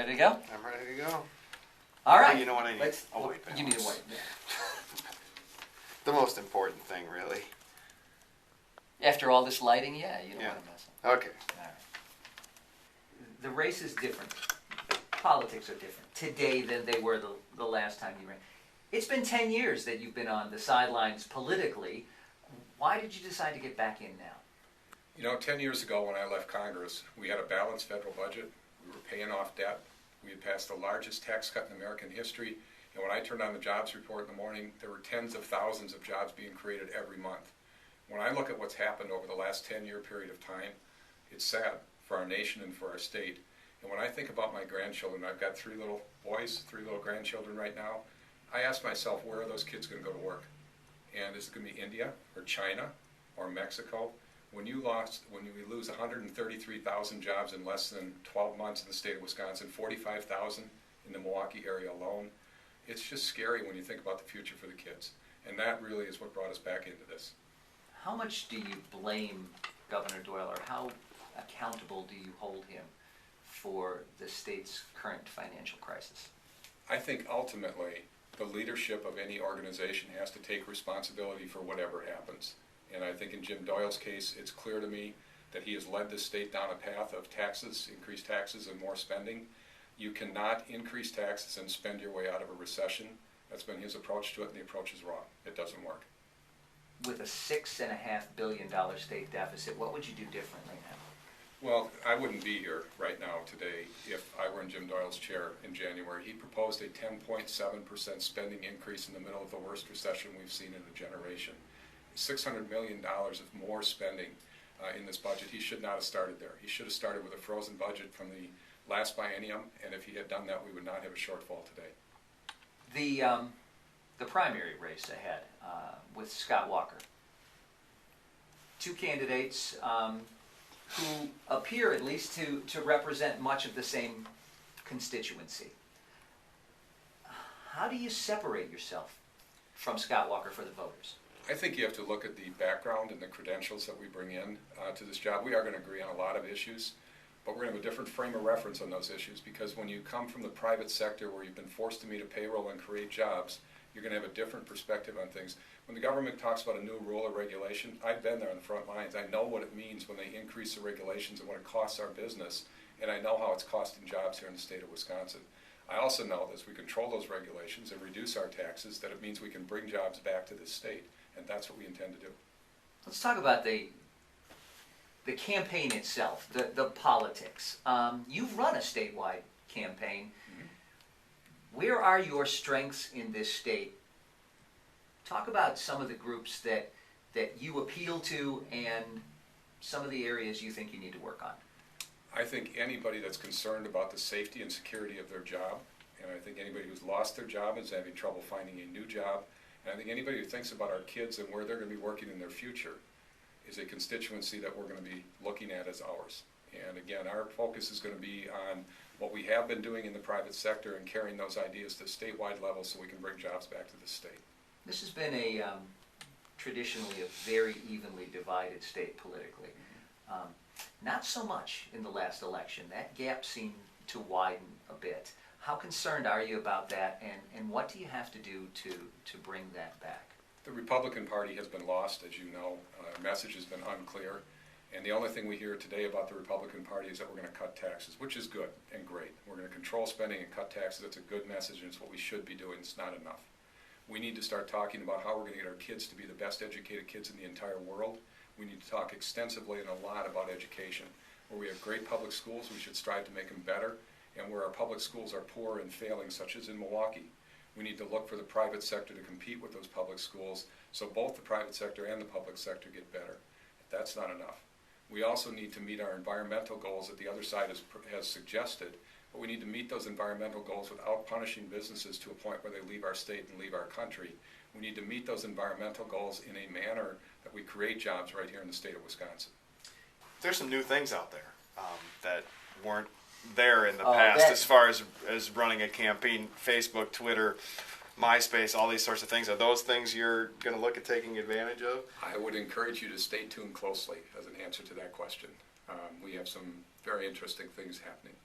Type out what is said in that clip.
ready to go? I'm ready to go. All right. Oh, you know what I need? Let's, Oh, wait, you need a white. The most important thing, really. After all this lighting, yeah, you don't Yeah. want to mess up. Okay. All right. The race is different. Politics are different today than they were the last time you ran. It's been 10 years that you've been on the sidelines politically. Why did you decide to get back in now? You know, 10 years ago when I left Congress, we had a balanced federal budget. We were paying off debt. We had passed the largest tax cut in American history. And when I turned on the jobs report in the morning, there were tens of thousands of jobs being created every month. When I look at what's happened over the last 10-year period of time, it's sad for our nation and for our state. And when I think about my grandchildren, I've got 3 little boys, 3 little grandchildren right now, I ask myself, where are those kids going to go to work? And is it going to be India or China or Mexico? When we lose 133,000 jobs in less than 12 months in the state of Wisconsin, 45,000 in the Milwaukee area alone, it's just scary when you think about the future for the kids. And that really is what brought us back into this. How much do you blame Governor Doyle, or how accountable do you hold him for the state's current financial crisis? I think ultimately the leadership of any organization has to take responsibility for whatever happens. And I think in Jim Doyle's case, it's clear to me that he has led this state down a path of taxes, increased taxes and more spending. You cannot increase taxes and spend your way out of a recession. That's been his approach to it, and the approach is wrong. It doesn't work. With a $6.5 billion state deficit, what would you do differently now? Well, I wouldn't be here right now today if I were in Jim Doyle's chair in January. He proposed a 10.7% spending increase in the middle of the worst recession we've seen in a generation. $600 million of more spending in this budget. He should not have started there. He should have started with a frozen budget from the last biennium, and if he had done that, we would not have a shortfall today. The primary race ahead with Scott Walker. 2 candidates who appear at least to represent much of the same constituency. How do you separate yourself from Scott Walker for the voters? I think you have to look at the background and the credentials that we bring in to this job. We are going to agree on a lot of issues, but we're going to have a different frame of reference on those issues, because when you come from the private sector where you've been forced to meet a payroll and create jobs, you're going to have a different perspective on things. When the government talks about a new rule or regulation, I've been there on the front lines. I know what it means when they increase the regulations and what it costs our business, and I know how it's costing jobs here in the state of Wisconsin. I also know that as we control those regulations and reduce our taxes, that it means we can bring jobs back to this state, and that's what we intend to do. Let's talk about the campaign itself, the politics. You've run a statewide campaign. Where are your strengths in this state? Talk about some of the groups that you appeal to and some of the areas you think you need to work on. I think anybody that's concerned about the safety and security of their job, and I think anybody who's lost their job is having trouble finding a new job, and I think anybody who thinks about our kids and where they're going to be working in their future is a constituency that we're going to be looking at as ours. And again, our focus is going to be on what we have been doing in the private sector and carrying those ideas to statewide level so we can bring jobs back to the state. This has been traditionally a very evenly divided state politically. Not so much in the last election. That gap seemed to widen a bit. How concerned are you about that, and what do you have to do to bring that back? The Republican Party has been lost, as you know. Our message has been unclear. And the only thing we hear today about the Republican Party is that we're going to cut taxes, which is good and great. We're going to control spending and cut taxes. That's a good message, and it's what we should be doing. It's not enough. We need to start talking about how we're going to get our kids to be the best educated kids in the entire world. We need to talk extensively and a lot about education. Where we have great public schools, we should strive to make them better. And where our public schools are poor and failing, such as in Milwaukee, we need to look for the private sector to compete with those public schools so both the private sector and the public sector get better. That's not enough. We also need to meet our environmental goals that the other side has suggested, but we need to meet those environmental goals without punishing businesses to a point where they leave our state and leave our country. We need to meet those environmental goals in a manner that we create jobs right here in the state of Wisconsin. There's some new things out there that weren't there in the past as far as running a campaign. Facebook, Twitter, MySpace, all these sorts of things. Are those things you're going to look at taking advantage of? I would encourage you to stay tuned closely as an answer to that question. We have some very interesting things happening.